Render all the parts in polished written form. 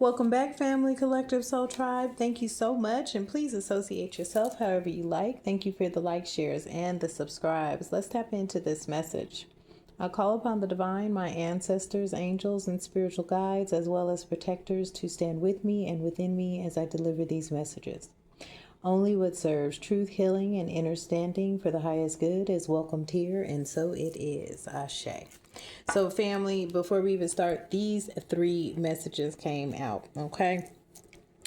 Welcome back, Family Collective Soul Tribe. Thank you so much, and please associate yourself however you like. Thank you for the like, shares, and the subscribes. Let's tap into this message. I call upon the divine, my ancestors, angels, and spiritual guides, as well as protectors, to stand with me and within me as I deliver these messages. Only what serves truth, healing, and understanding for the highest good is welcomed here, and so it is. Ashe. So, family, before we even start, these three messages came out, okay?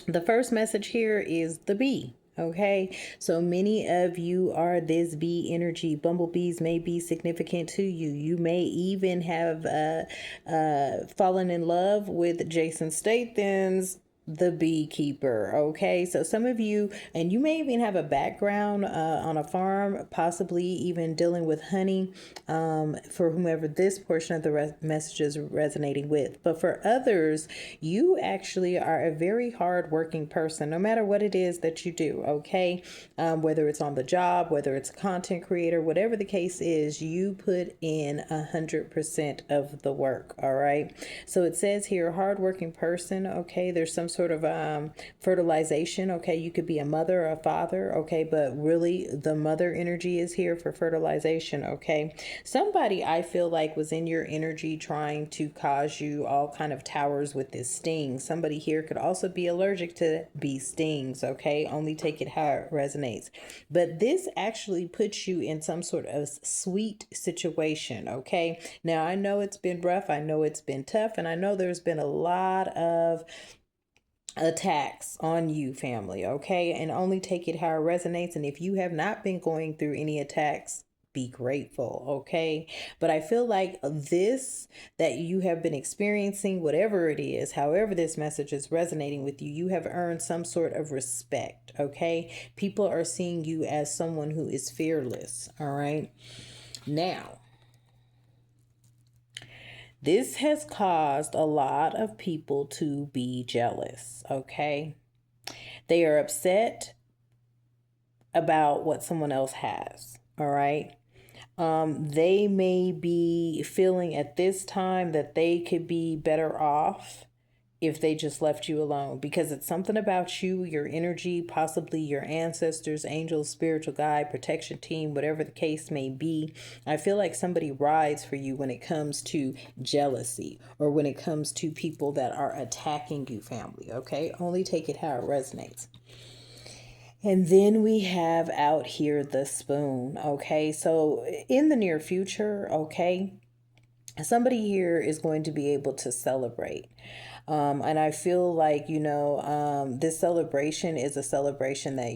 The first message here is the bee. Okay, so many of you are this bee energy. Bumblebees may be significant to you. You may even have fallen in love with Jason Statham's The Beekeeper. Okay, so some of you, and you may even have a background on a farm, possibly even dealing with honey, for whomever this portion of the message is resonating with. But for others, you actually are a very hard-working person, no matter what it is that you do. Okay, whether it's on the job, whether it's a content creator, whatever the case is, you put in 100% of the work. All right, so it says here, hard-working person. Okay, there's some sort of fertilization. Okay, you could be a mother or a father. Okay, but really the mother energy is here for fertilization. Okay, somebody I feel like was in your energy trying to cause you all kind of towers with this sting. Somebody here could also be allergic to bee stings. Okay, only take it how it resonates. But this actually puts you in some sort of sweet situation. Okay, now I know it's been rough, I know it's been tough, and I know there's been a lot of attacks on you, family. Okay, and only take it how it resonates. And if you have not been going through any attacks, be grateful. Okay, but I feel like this that you have been experiencing, whatever it is, however this message is resonating with you, you have earned some sort of respect. Okay, people are seeing you as someone who is fearless. All right, now this has caused a lot of people to be jealous. Okay, they are upset about what someone else has. All right. They may be feeling at this time that they could be better off if they just left you alone, because it's something about you, your energy, possibly your ancestors, angels, spiritual guide, protection team, whatever the case may be. I feel like somebody rides for you when it comes to jealousy or when it comes to people that are attacking you, family. Okay, only take it how it resonates. And then we have out here the spoon. Okay, so in the near future, okay, somebody here is going to be able to celebrate. And I feel like, this celebration is a celebration that,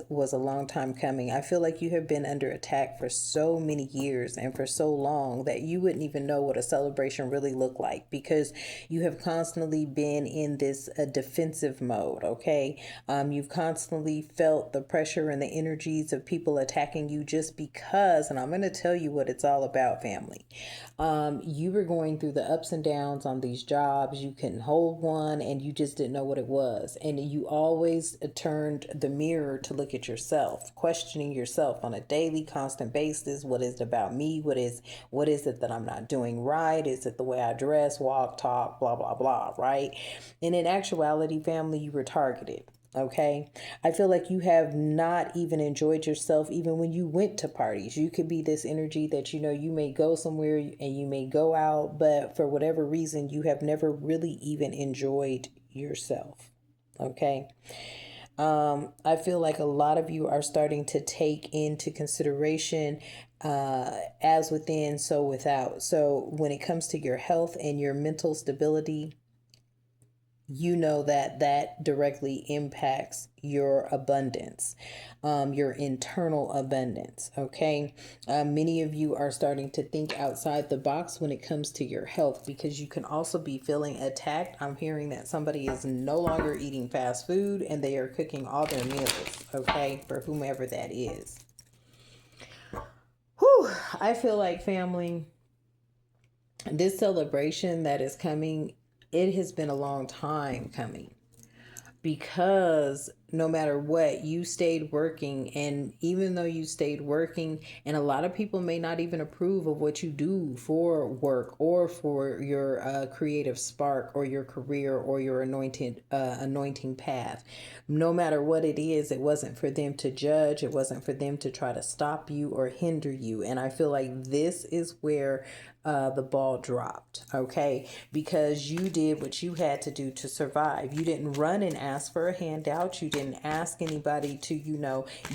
was a long time coming. I feel like you have been under attack for so many years and for so long that you wouldn't even know what a celebration really looked like, because you have constantly been in this defensive mode. Okay. You've constantly felt the pressure and the energies of people attacking you just because, and I'm going to tell you what it's all about, family. You were going through the ups and downs on these jobs. You couldn't hold one and you just didn't know what it was. And you always turned the mirror to look at yourself, questioning yourself on a daily, constant basis. What is it about me? What is it that I'm not doing right? Is it the way I dress, walk, talk, blah, blah, blah, right? And in actuality, family, you were targeted. Okay, I feel like you have not even enjoyed yourself even when you went to parties. You could be this energy that, you may go somewhere and you may go out, but for whatever reason, you have never really even enjoyed yourself. Okay. I feel like a lot of you are starting to take into consideration as within, so without. So when it comes to your health and your mental stability, that directly impacts your abundance, your internal abundance. Okay. Many of you are starting to think outside the box when it comes to your health, because you can also be feeling attacked. I'm hearing that somebody is no longer eating fast food and they are cooking all their meals. Okay. For whomever that is. Whew. I feel like, family, this celebration that is coming, it has been a long time coming, because no matter what, you stayed working. And even though you stayed working, and a lot of people may not even approve of what you do for work or for your creative spark or your career or your anointing path. No matter what it is, it wasn't for them to judge. It wasn't for them to try to stop you or hinder you. And I feel like this is where the ball dropped, okay? Because you did what you had to do to survive. You didn't run and ask for a handout. You didn't ask anybody to,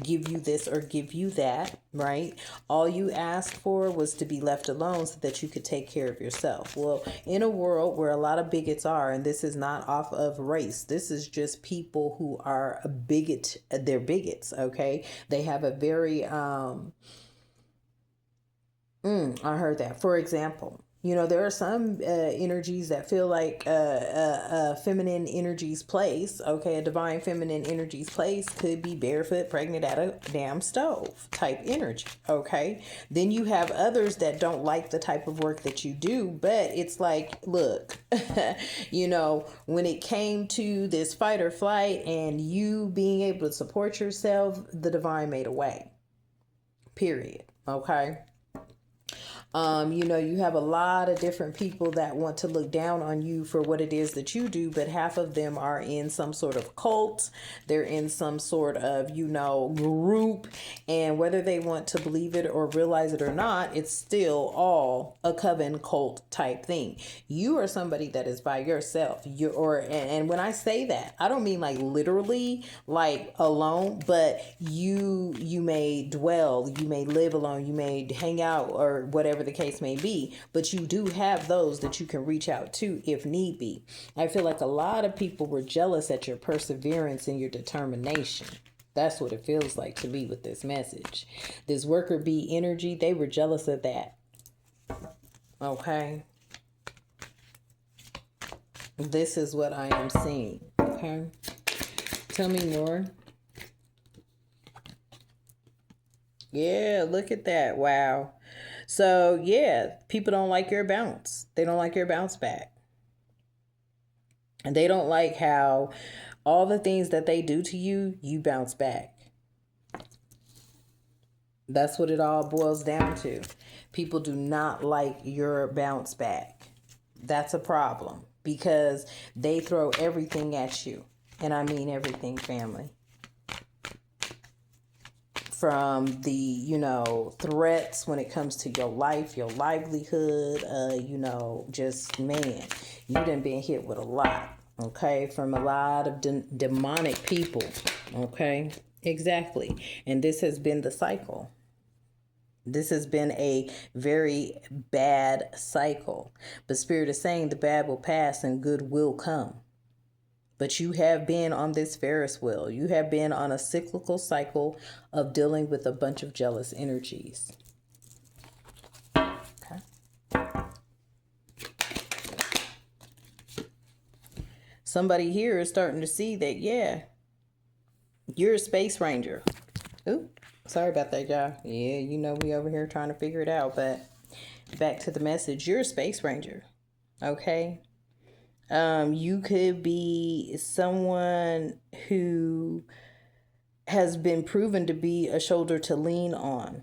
give you this or give you that, right? All you asked for was to be left alone so that you could take care of yourself. Well, in a world where a lot of bigots are, and this is not off of race, this is just people who are they're bigots, okay? They have a very, I heard that. For example, there are some energies that feel like feminine energies place. Okay, a divine feminine energies place could be barefoot, pregnant at a damn stove type energy. Okay, then you have others that don't like the type of work that you do, but it's like, look, when it came to this fight or flight and you being able to support yourself, the divine made a way. Period. Okay. You have a lot of different people that want to look down on you for what it is that you do, but half of them are in some sort of cult. They're in some sort of, group, and whether they want to believe it or realize it or not, it's still all a coven cult type thing. You are somebody that is by yourself. And when I say that, I don't mean like literally like alone, but you may dwell, you may live alone, you may hang out or whatever the case may be, but you do have those that you can reach out to if need be. I feel like a lot of people were jealous at your perseverance and your determination. That's what it feels like to me with this message. This worker bee energy, they were jealous of that. Okay. This is what I am seeing. Okay. Tell me more. Yeah, look at that. Wow. So, yeah, people don't like your bounce. They don't like your bounce back. And they don't like how all the things that they do to you, you bounce back. That's what it all boils down to. People do not like your bounce back. That's a problem because they throw everything at you. And I mean everything, family. From the, threats when it comes to your life, your livelihood, just, man, you done been hit with a lot, okay, from a lot of demonic people, okay, exactly. And this has been the cycle. This has been a very bad cycle. But Spirit is saying the bad will pass and good will come. But you have been on this Ferris wheel. You have been on a cyclical cycle of dealing with a bunch of jealous energies. Okay. Somebody here is starting to see that, yeah, you're a space ranger. Ooh, sorry about that, y'all. Yeah, we over here trying to figure it out. But back to the message. You're a space ranger. Okay. You could be someone who has been proven to be a shoulder to lean on.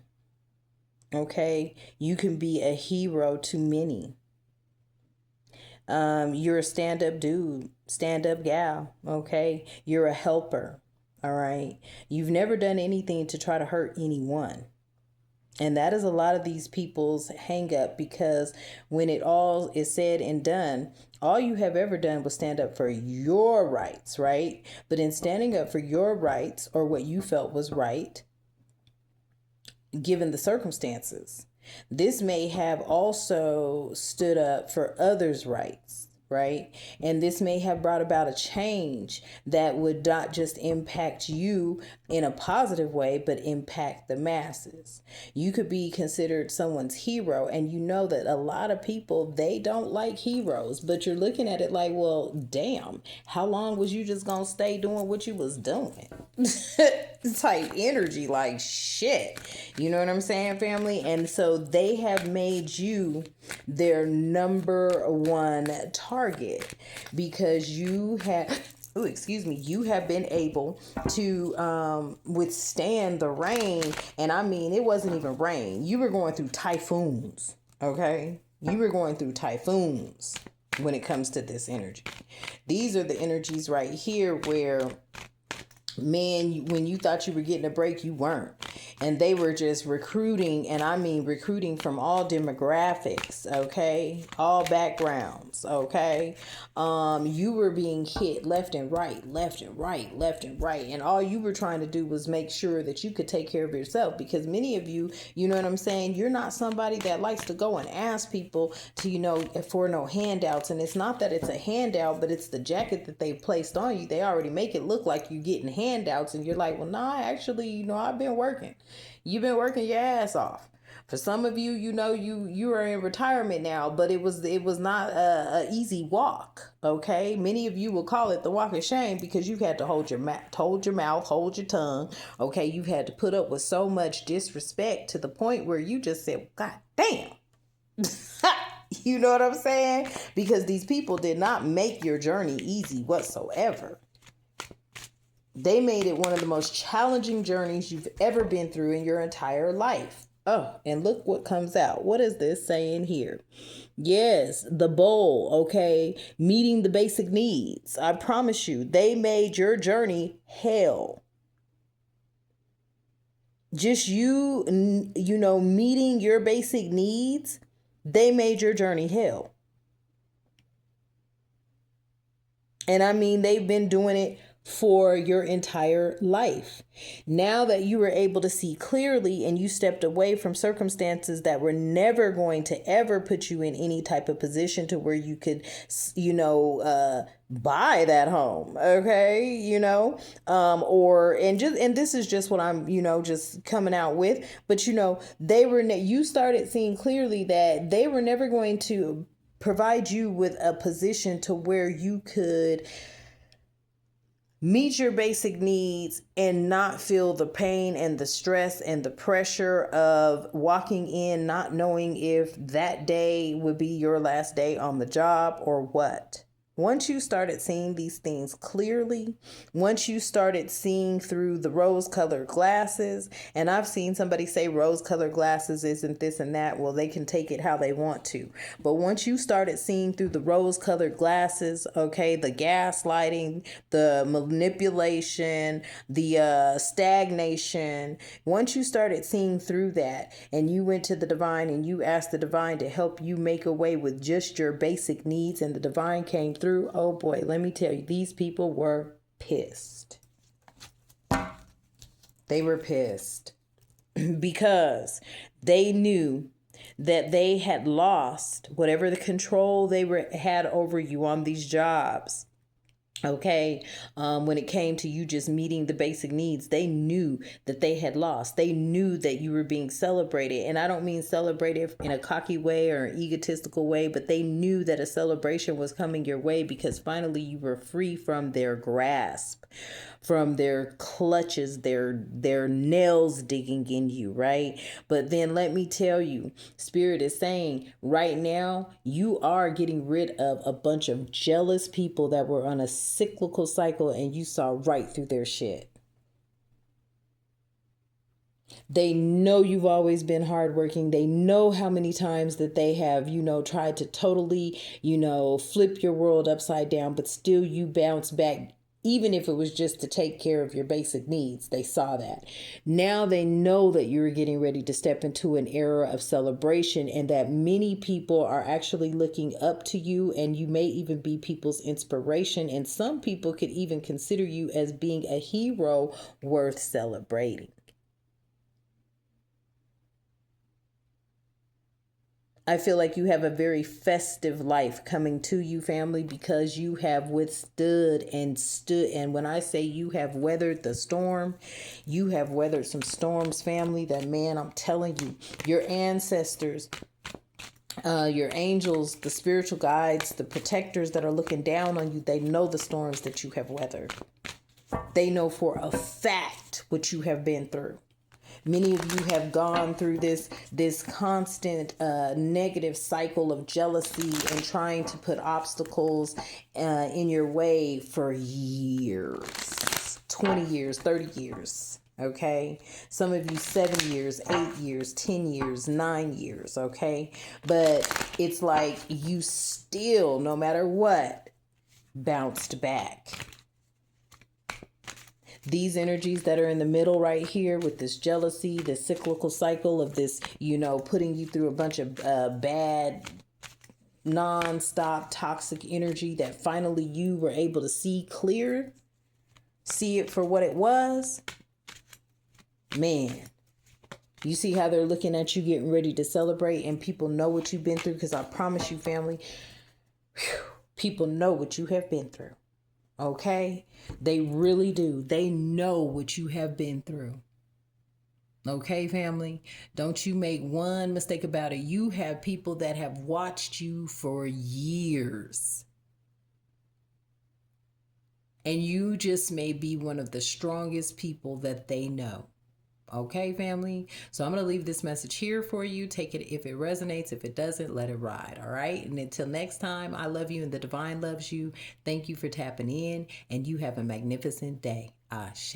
Okay. You can be a hero to many. You're a stand-up dude, stand-up gal. Okay. You're a helper. All right. You've never done anything to try to hurt anyone. And that is a lot of these people's hang up, because when it all is said and done, all you have ever done was stand up for your rights, right? But in standing up for your rights, or what you felt was right, given the circumstances, this may have also stood up for others' rights, right? And this may have brought about a change that would not just impact you in a positive way, but impact the masses. You could be considered someone's hero, and you know that a lot of people, they don't like heroes, but you're looking at it like, well, damn, how long was you just gonna stay doing what you was doing? Type energy, like shit. You know what I'm saying, family? And so they have made you their number one target because you have you have been able to withstand the rain. And I mean, it wasn't even rain. You were going through typhoons, okay? You were going through typhoons when it comes to this energy. These are the energies right here where, man, when you thought you were getting a break, you weren't. And they were just recruiting, and I mean recruiting from all demographics, okay? All backgrounds, okay? You were being hit left and right, left and right, left and right. And all you were trying to do was make sure that you could take care of yourself, because many of you, you know what I'm saying? You're not somebody that likes to go and ask people to, you know, for no handouts. And it's not that it's a handout, but it's the jacket that they placed on you. They already make it look like you're getting handouts, and you're like, well, nah, actually, you know, I've been working. You've been working your ass off. For some of you, you know, you are in retirement now, but it was not a easy walk. Okay, many of you will call it the walk of shame, because you've had to hold your mouth, hold your tongue. Okay, you've had to put up with so much disrespect to the point where you just said, God damn. You know what I'm saying? Because these people did not make your journey easy whatsoever. They made it one of the most challenging journeys you've ever been through in your entire life. Oh, and look what comes out. What is this saying here? Yes, the bowl, okay? Meeting the basic needs. I promise you, they made your journey hell. Just you know, meeting your basic needs, they made your journey hell. And I mean, they've been doing it for your entire life. Now that you were able to see clearly and you stepped away from circumstances that were never going to ever put you in any type of position to where you could, you know, buy that home. Okay. You know, and this is just what I'm, you know, just coming out with, but you know, you started seeing clearly that they were never going to provide you with a position to where you could meet your basic needs and not feel the pain and the stress and the pressure of walking in, not knowing if that day would be your last day on the job or what. Once you started seeing these things clearly, once you started seeing through the rose-colored glasses, and I've seen somebody say rose-colored glasses isn't this and that, well, they can take it how they want to. But once you started seeing through the rose-colored glasses, okay, the gaslighting, the manipulation, the stagnation, once you started seeing through that and you went to the divine and you asked the divine to help you make a way with just your basic needs, and the divine came through, oh boy, let me tell you, these people were pissed. They were pissed because they knew that they had lost whatever the control they had over you on these jobs. Okay, when it came to you just meeting the basic needs, they knew that they had lost. They knew that you were being celebrated. And I don't mean celebrated in a cocky way or an egotistical way, but they knew that a celebration was coming your way because finally you were free from their grasp, from their clutches, their nails digging in you, right? But then let me tell you, Spirit is saying right now, you are getting rid of a bunch of jealous people that were on a cyclical cycle and you saw right through their shit. They know you've always been hardworking. They know how many times that they have, you know, tried to totally, you know, flip your world upside down, but still you bounce back. Even if it was just to take care of your basic needs, they saw that. Now they know that you're getting ready to step into an era of celebration and that many people are actually looking up to you, and you may even be people's inspiration. And some people could even consider you as being a hero worth celebrating. I feel like you have a very festive life coming to you, family, because you have withstood and stood. And when I say you have weathered the storm, you have weathered some storms, family, that, man, I'm telling you, your ancestors, your angels, the spiritual guides, the protectors that are looking down on you, they know the storms that you have weathered. They know for a fact what you have been through. Many of you have gone through this constant negative cycle of jealousy and trying to put obstacles in your way for years, 20 years, 30 years. Okay, some of you 7 years, 8 years, 10 years, 9 years. Okay, but it's like you still, no matter what, bounced back. These energies that are in the middle right here with this jealousy, this cyclical cycle of this, putting you through a bunch of bad, non-stop toxic energy that finally you were able to see clear, see it for what it was. Man, you see how they're looking at you getting ready to celebrate, and people know what you've been through, because I promise you, family, people know what you have been through. Okay? They really do. They know what you have been through. Okay, family? Don't you make one mistake about it. You have people that have watched you for years. And you just may be one of the strongest people that they know. Okay, family? So I'm going to leave this message here for you. Take it if it resonates. If it doesn't, let it ride. All right? And until next time, I love you and the divine loves you. Thank you for tapping in, and you have a magnificent day. Ashe.